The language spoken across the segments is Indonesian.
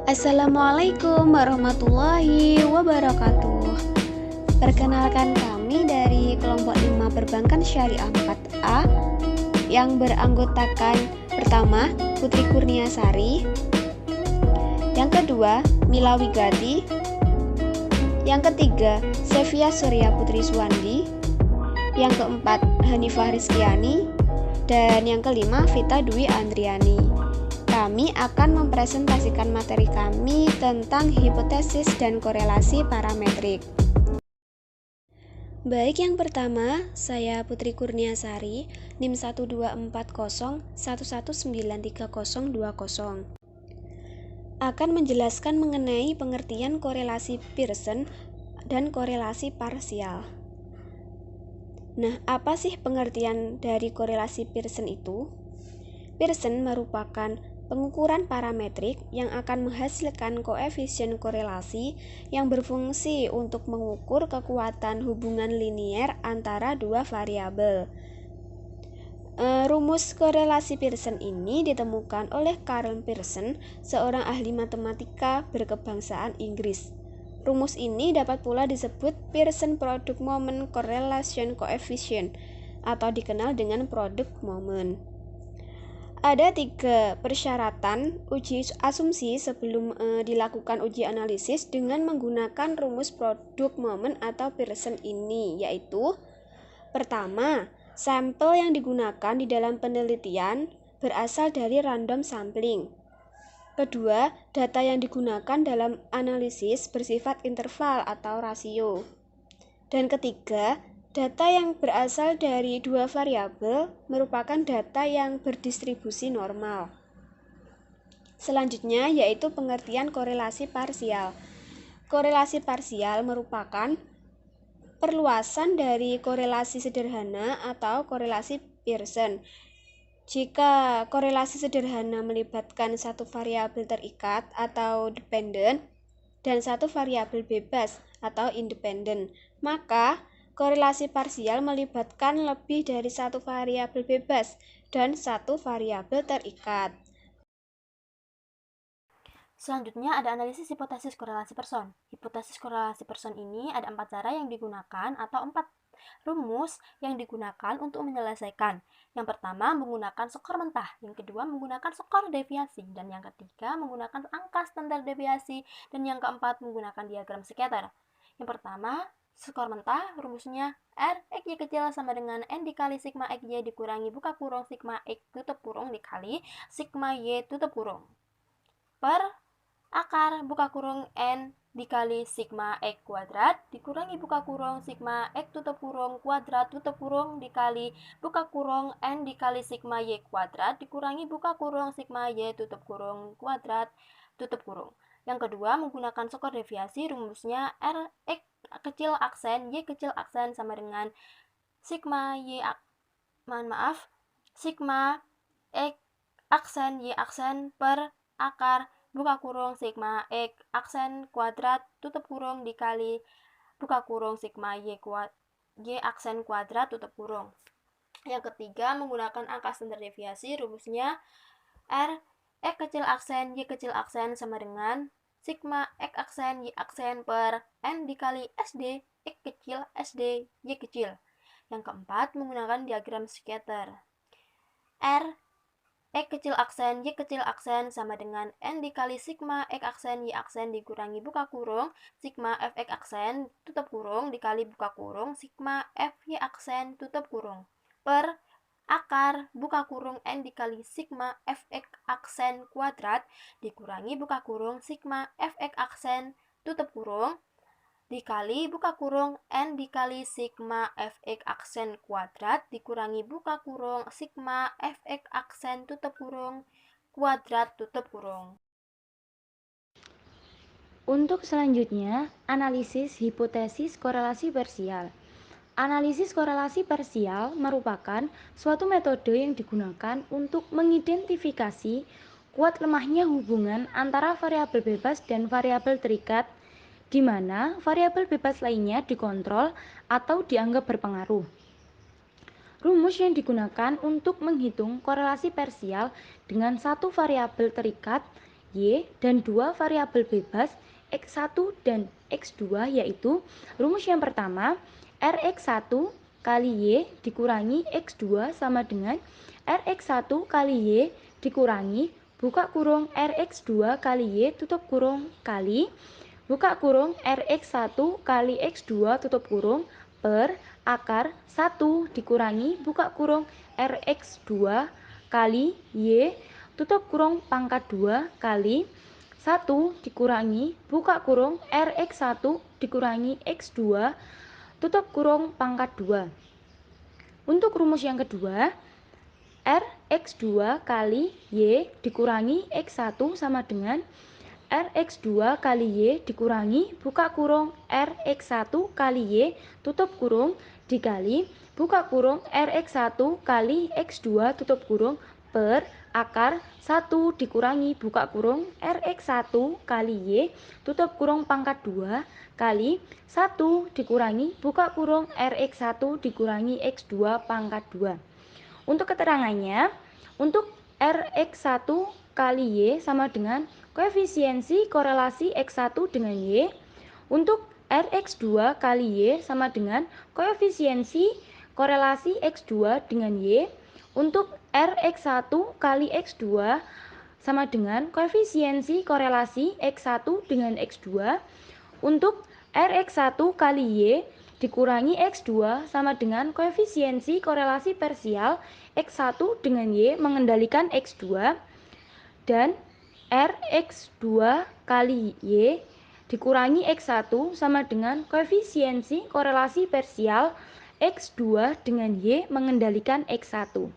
Assalamualaikum warahmatullahi wabarakatuh. Perkenalkan kami dari kelompok 5 Perbankan Syariah 4A yang beranggotakan pertama Putri Kurniasari, yang kedua Mila Wigati, yang ketiga Sevia Surya Putri Suwandi, yang keempat Hanifah Rizkiani, dan yang kelima Vita Dwi Andriani. Kami akan mempresentasikan materi kami tentang hipotesis dan korelasi parametrik. Baik, yang pertama, saya Putri Kurniasari, NIM 12401193020. Akan menjelaskan mengenai pengertian korelasi Pearson dan korelasi parsial. Nah, apa sih pengertian dari korelasi Pearson itu? Pearson merupakan pengukuran parametrik yang akan menghasilkan koefisien korelasi yang berfungsi untuk mengukur kekuatan hubungan linier antara dua variabel. Rumus korelasi Pearson ini ditemukan oleh Karl Pearson, seorang ahli matematika berkebangsaan Inggris. Rumus ini dapat pula disebut Pearson Product Moment Correlation Coefficient atau dikenal dengan produk moment. Ada 3 persyaratan uji asumsi sebelum dilakukan uji analisis dengan menggunakan rumus produk moment atau Pearson ini, yaitu pertama, sampel yang digunakan di dalam penelitian berasal dari random sampling. Kedua, data yang digunakan dalam analisis bersifat interval atau rasio. Dan ketiga, data yang berasal dari dua variabel merupakan data yang berdistribusi normal. Selanjutnya yaitu pengertian korelasi parsial. Korelasi parsial merupakan perluasan dari korelasi sederhana atau korelasi Pearson. Jika korelasi sederhana melibatkan satu variabel terikat atau dependent dan satu variabel bebas atau independen, maka korelasi parsial melibatkan lebih dari satu variabel bebas dan satu variabel terikat. Selanjutnya ada analisis hipotesis korelasi person. Hipotesis korelasi person ini ada 4 cara yang digunakan atau 4 rumus yang digunakan untuk menyelesaikan. Yang pertama menggunakan skor mentah, yang kedua menggunakan skor deviasi, dan yang ketiga menggunakan angka standar deviasi, dan yang keempat menggunakan diagram scatter. Yang pertama, skor mentah rumusnya R X Y kecil sama dengan N dikali sigma X Y dikurangi buka kurung sigma X tutup kurung dikali sigma Y tutup kurung per akar buka kurung N dikali sigma X kuadrat dikurangi buka kurung sigma X tutup kurung kuadrat tutup kurung dikali buka kurung N dikali sigma Y kuadrat dikurangi buka kurung sigma Y tutup kurung kuadrat tutup kurung. Yang kedua menggunakan skor deviasi, rumusnya R X kecil aksen Y kecil aksen sama dengan sigma Y sigma X aksen Y aksen per akar buka kurung sigma X aksen kuadrat tutup kurung dikali buka kurung sigma Y aksen kuadrat tutup kurung. Yang ketiga menggunakan angka standar deviasi, rumusnya R X kecil aksen Y kecil aksen sama dengan sigma X aksen Y aksen per N dikali SD X kecil SD Y kecil. Yang keempat menggunakan diagram scatter. R X kecil aksen Y kecil aksen sama dengan N dikali sigma X aksen Y aksen dikurangi buka kurung sigma Fx aksen tutup kurung dikali buka kurung sigma Fy aksen tutup kurung per akar buka kurung N dikali sigma Fx aksen kuadrat dikurangi buka kurung sigma Fx aksen tutup kurung dikali buka kurung N dikali sigma Fx aksen kuadrat dikurangi buka kurung sigma Fx aksen tutup kurung kuadrat tutup kurung. Untuk selanjutnya, analisis hipotesis korelasi parsial. Analisis korelasi parsial merupakan suatu metode yang digunakan untuk mengidentifikasi kuat lemahnya hubungan antara variabel bebas dan variabel terikat, di mana variabel bebas lainnya dikontrol atau dianggap berpengaruh. Rumus yang digunakan untuk menghitung korelasi parsial dengan satu variabel terikat Y, dan dua variabel bebas X1 dan X2, yaitu rumus yang pertama, Rx1 kali Y dikurangi X2 sama dengan Rx1 kali Y dikurangi buka kurung Rx2 kali Y tutup kurung kali buka kurung Rx1 kali X2 tutup kurung per akar 1 dikurangi buka kurung Rx2 kali Y tutup kurung pangkat 2 kali 1 dikurangi buka kurung Rx1 dikurangi X2 tutup kurung pangkat 2. Untuk rumus yang kedua, Rx2 kali Y dikurangi X1 sama dengan Rx2 kali Y dikurangi buka kurung Rx1 kali Y tutup kurung dikali buka kurung Rx1 kali X2 tutup kurung per akar 1 dikurangi buka kurung Rx1 kali Y tutup kurung pangkat 2 kali 1 dikurangi buka kurung Rx1 dikurangi X2 pangkat 2. Untuk keterangannya, untuk Rx1 kali Y sama dengan koefisiensi korelasi X1 dengan Y. Untuk Rx2 kali Y sama dengan koefisiensi korelasi X2 dengan Y. Untuk Rx1 kali X2 sama dengan koefisiensi korelasi X1 dengan X2. Untuk Rx1 kali Y dikurangi X2 sama dengan koefisiensi korelasi parsial X1 dengan Y mengendalikan X2, dan Rx2 kali Y dikurangi X1 sama dengan koefisiensi korelasi parsial X2 dengan Y mengendalikan X1.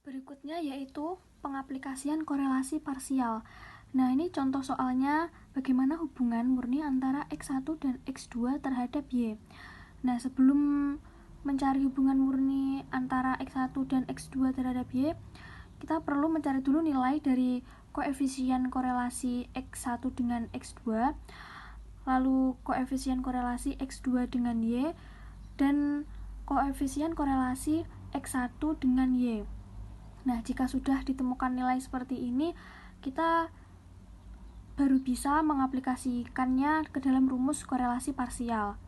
Berikutnya yaitu pengaplikasian korelasi parsial. Nah, ini contoh soalnya bagaimana hubungan murni antara X1 dan X2 terhadap Y. Nah, sebelum mencari hubungan murni antara X1 dan X2 terhadap Y, kita perlu mencari dulu nilai dari koefisien korelasi X1 dengan X2, lalu koefisien korelasi X2 dengan Y, dan koefisien korelasi X1 dengan Y. Nah, jika sudah ditemukan nilai seperti ini, kita baru bisa mengaplikasikannya ke dalam rumus korelasi parsial.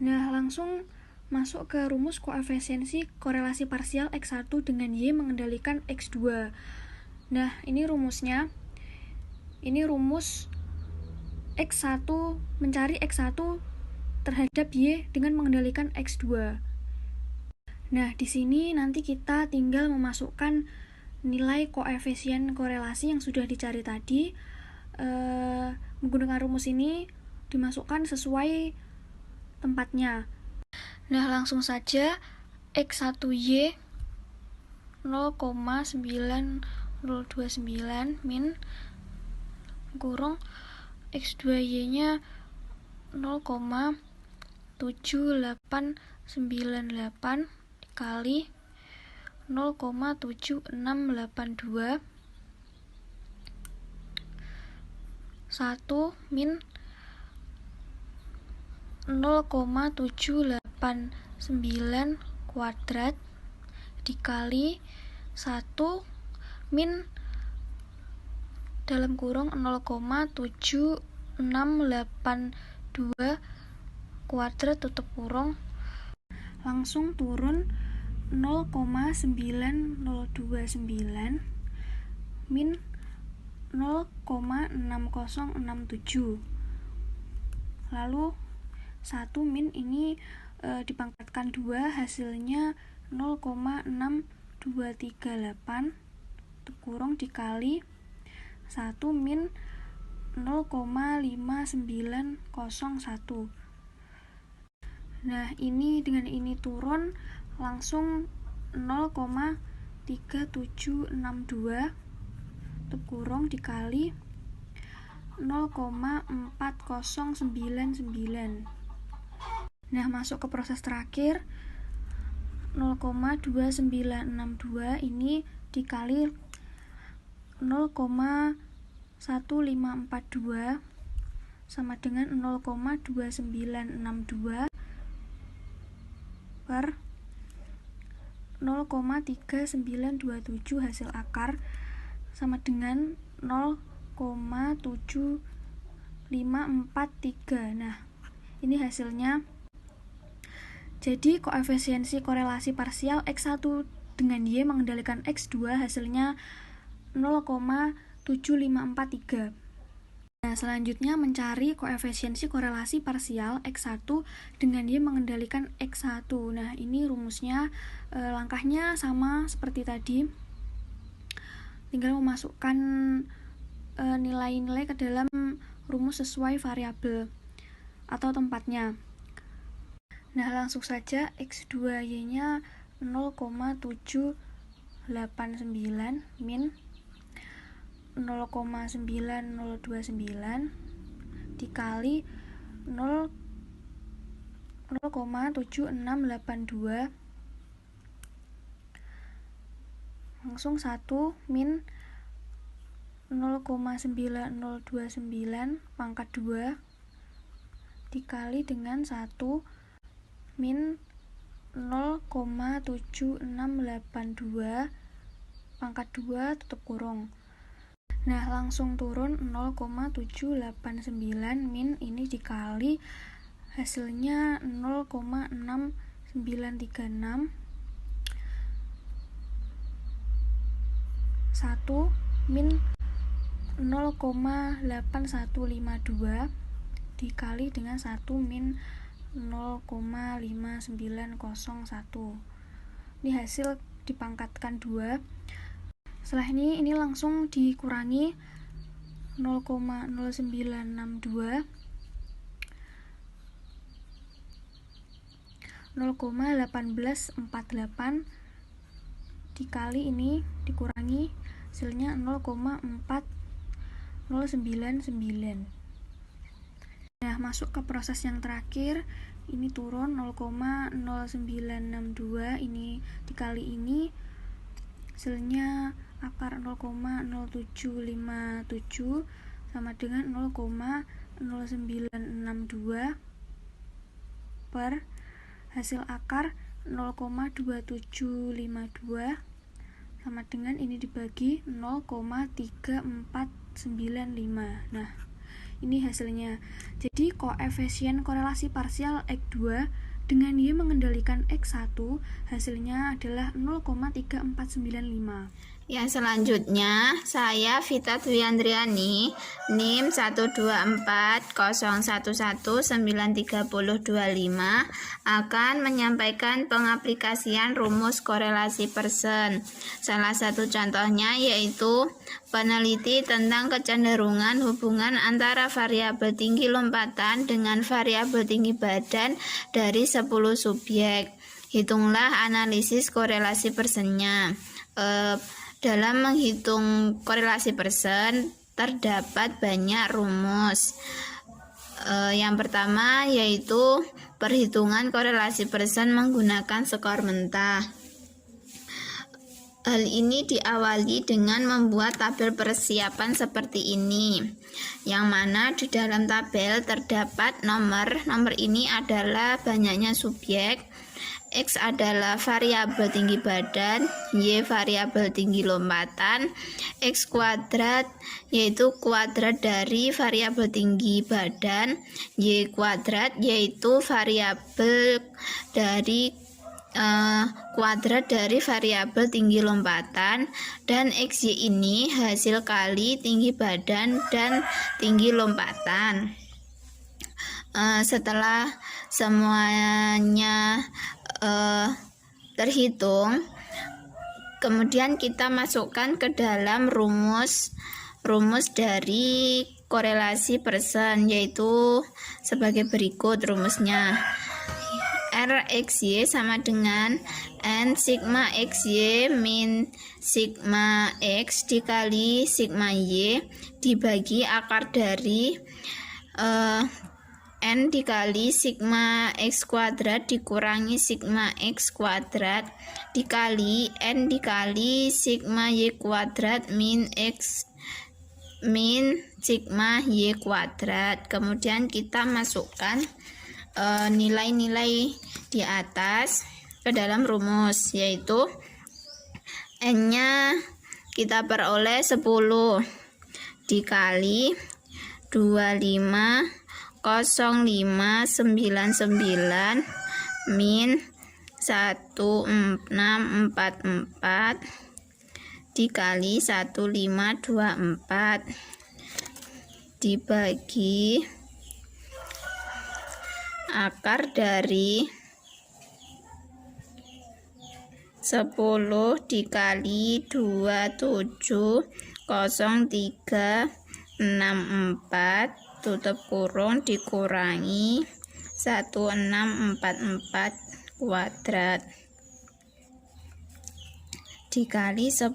Nah, langsung masuk ke rumus koefisiensi korelasi parsial X1 dengan Y mengendalikan X2. Nah, ini rumusnya. Ini rumus X1 mencari X1 terhadap Y dengan mengendalikan X2. Nah, di sini nanti kita tinggal memasukkan nilai koefisien korelasi yang sudah dicari tadi. Menggunakan rumus ini dimasukkan sesuai tempatnya. Nah, langsung saja X1Y 0,9029 min kurung X2Y-nya 0,7898 dikali 0,7682 1 min 0,789 kuadrat dikali 1 min dalam kurung 0,7682 kuadrat tutup kurung, langsung turun 0,9029 min 0,6067. Lalu 1 min ini dipangkatkan 2, hasilnya 0,6238 kurung dikali 1 min 0,5901. Nah, ini dengan ini turun langsung 0,3762 kurung dikali 0,4099. Nah, masuk ke proses terakhir. 0,2962 ini dikali 0,1542 sama dengan 0,2962 per 0,3927 hasil akar sama dengan 0,7543. Nah, ini hasilnya. Jadi koefisiensi korelasi parsial X1 dengan Y mengendalikan X2 hasilnya 0,7543. Nah, selanjutnya mencari koefisiensi korelasi parsial X1 dengan Y mengendalikan X1. Nah, ini rumusnya, langkahnya sama seperti tadi. Tinggal memasukkan nilai-nilai ke dalam rumus sesuai variabel atau tempatnya. Nah, langsung saja X2Y-nya 0,789 min 0,9029 dikali 0,7682 langsung 1 min 0,9029 pangkat 2 dikali dengan 1 min 0,7682 pangkat 2 tutup kurung. Nah, langsung turun 0,789 min ini dikali hasilnya 0,6936 1 min 0,8152 dikali dengan 1 min 0,5901. Ini hasil dipangkatkan 2. Setelah ini langsung dikurangi 0,0962 0,1848 dikali ini dikurangi hasilnya 0,4099. Nah, masuk ke proses yang terakhir, ini turun 0,0962, ini dikali ini hasilnya akar 0,0757 sama dengan 0,0962 per hasil akar 0,2752 sama dengan ini dibagi 0,3495. Nah, ini hasilnya. Jadi koefisien korelasi parsial X2 dengan Y mengendalikan X1 hasilnya adalah 0,3495. Yang selanjutnya, saya Vita Duyandriani, NIM 12401193025 akan menyampaikan pengaplikasian rumus korelasi Pearson. Salah satu contohnya yaitu peneliti tentang kecenderungan hubungan antara variabel tinggi lompatan dengan variabel tinggi badan dari 10 subjek. Hitunglah analisis korelasi Pearsonnya. Dalam menghitung korelasi Pearson terdapat banyak rumus. Yang pertama yaitu perhitungan korelasi Pearson menggunakan skor mentah. Hal ini diawali dengan membuat tabel persiapan seperti ini, yang mana di dalam tabel terdapat nomor ini adalah banyaknya subjek, X adalah variabel tinggi badan, Y variabel tinggi lompatan, X kuadrat yaitu kuadrat dari variabel tinggi badan, Y kuadrat yaitu variabel dari kuadrat dari variabel tinggi lompatan, dan XY ini hasil kali tinggi badan dan tinggi lompatan. Setelah semuanya terhitung, kemudian kita masukkan ke dalam rumus dari korelasi Pearson, yaitu sebagai berikut rumusnya. RXY sama dengan N sigma XY min sigma X dikali sigma Y dibagi akar dari N dikali sigma X kuadrat dikurangi sigma X kuadrat dikali N dikali sigma Y kuadrat min X min sigma Y kuadrat. Kemudian kita masukkan nilai-nilai di atas ke dalam rumus, yaitu N-nya kita peroleh 10, dikali 250599 min 1644 dikali 1524 dibagi akar dari 10 dikali 270364 tutup kurung dikurangi 1644 kuadrat dikali 10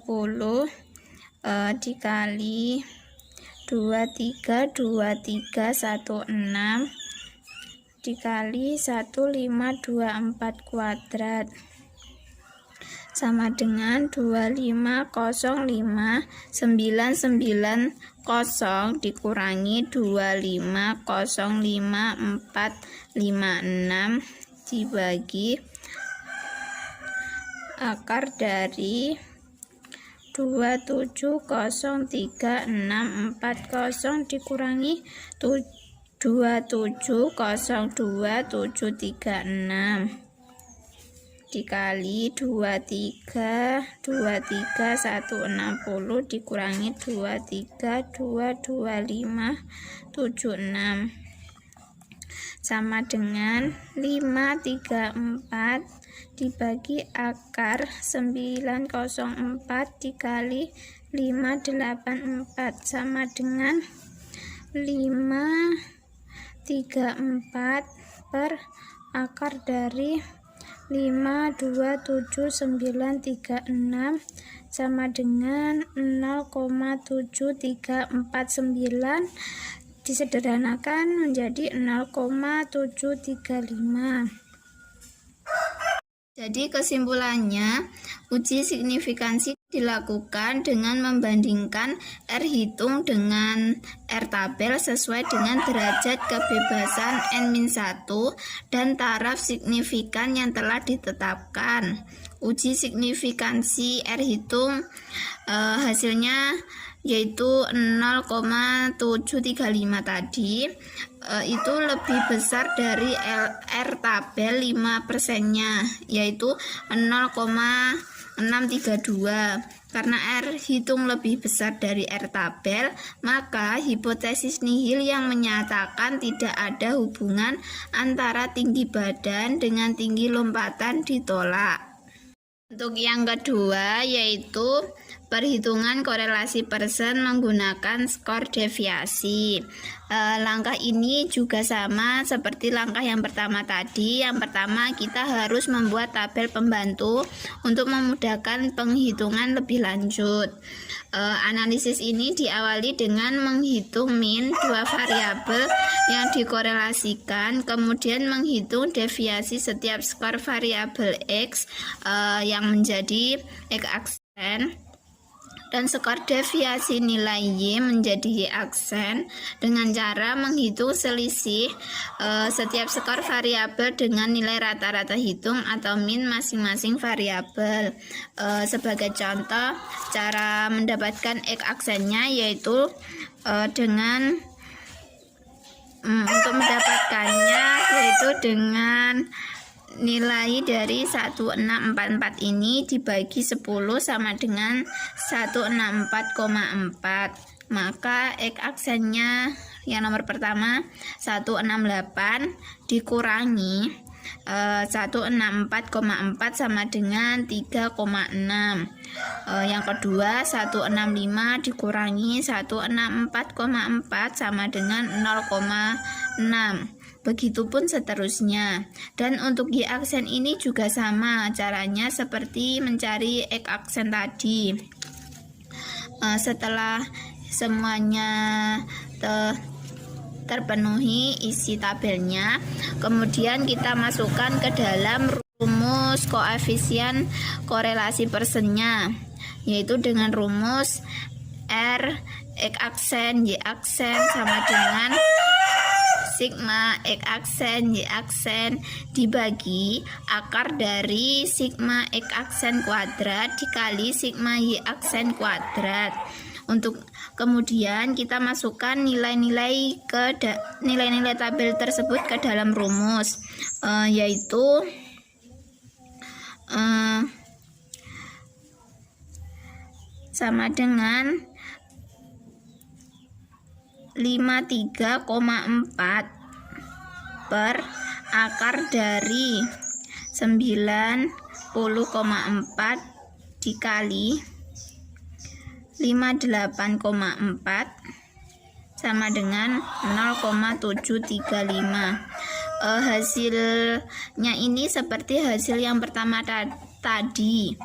dikali 232316 dikali 1524 kuadrat sama dengan 2505990 dikurangi 2505456 dibagi akar dari 2703640 dikurangi 2702736 dikali 2323160 dikurangi 2322576 sama dengan 534 dibagi akar 904 dikali 584 sama dengan 534 per akar dari 52796 sama dengan 0,7349 disederhanakan menjadi 0,735. Jadi kesimpulannya, uji signifikansi dilakukan dengan membandingkan R hitung dengan R tabel sesuai dengan derajat kebebasan N-1 dan taraf signifikan yang telah ditetapkan. Uji signifikansi R hitung hasilnya yaitu 0,735 tadi itu lebih besar dari R tabel 5%-nya yaitu 0,632. Karena R hitung lebih besar dari R tabel, maka hipotesis nihil yang menyatakan tidak ada hubungan antara tinggi badan dengan tinggi lompatan ditolak. Untuk yang kedua yaitu perhitungan korelasi Pearson menggunakan skor deviasi. Langkah ini juga sama seperti langkah yang pertama tadi. Yang pertama kita harus membuat tabel pembantu untuk memudahkan penghitungan lebih lanjut. Analisis ini diawali dengan menghitung min dua variabel yang dikorelasikan, kemudian menghitung deviasi setiap skor variabel X yang menjadi X aksen dan skor deviasi nilai Y menjadi Y aksen dengan cara menghitung selisih setiap skor variabel dengan nilai rata-rata hitung atau min masing-masing variabel. Sebagai contoh, cara mendapatkan X aksennya yaitu dengan untuk mendapatkannya yaitu dengan nilai dari 1644 ini dibagi 10 sama dengan 164,4. Maka X aksennya yang nomor pertama 168 dikurangi 164,4 sama dengan 3,6. Yang kedua 165 dikurangi 164,4 sama dengan 0,6. Begitupun seterusnya. Dan untuk Y aksen ini juga sama, caranya seperti mencari X aksen tadi. Setelah semuanya terpenuhi isi tabelnya, kemudian kita masukkan ke dalam rumus koefisien korelasi Pearsonnya, yaitu dengan rumus R X aksen Y aksen sama dengan sigma X aksen Y aksen dibagi akar dari sigma X aksen kuadrat dikali sigma Y aksen kuadrat. Untuk kemudian kita masukkan nilai-nilai tabel tersebut ke dalam rumus, yaitu sama dengan 53,4 per akar dari 90,4 dikali 58,4 sama dengan 0,735. Hasilnya ini seperti hasil yang pertama tadi.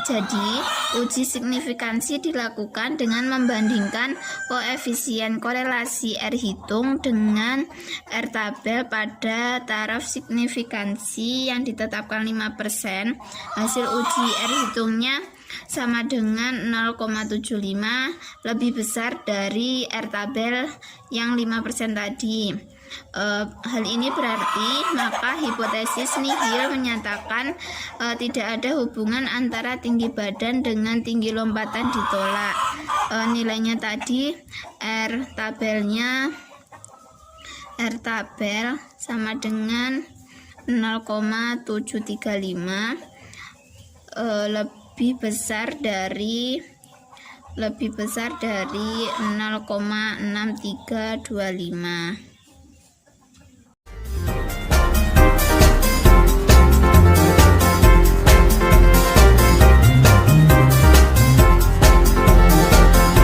Jadi uji signifikansi dilakukan dengan membandingkan koefisien korelasi R hitung dengan R tabel pada taraf signifikansi yang ditetapkan 5%. Hasil uji R hitungnya sama dengan 0,75, lebih besar dari R tabel yang 5% tadi. Hal ini berarti maka hipotesis nihil menyatakan tidak ada hubungan antara tinggi badan dengan tinggi lompatan ditolak. Nilainya tadi R tabel sama dengan 0,735, lebih besar dari 0,6325.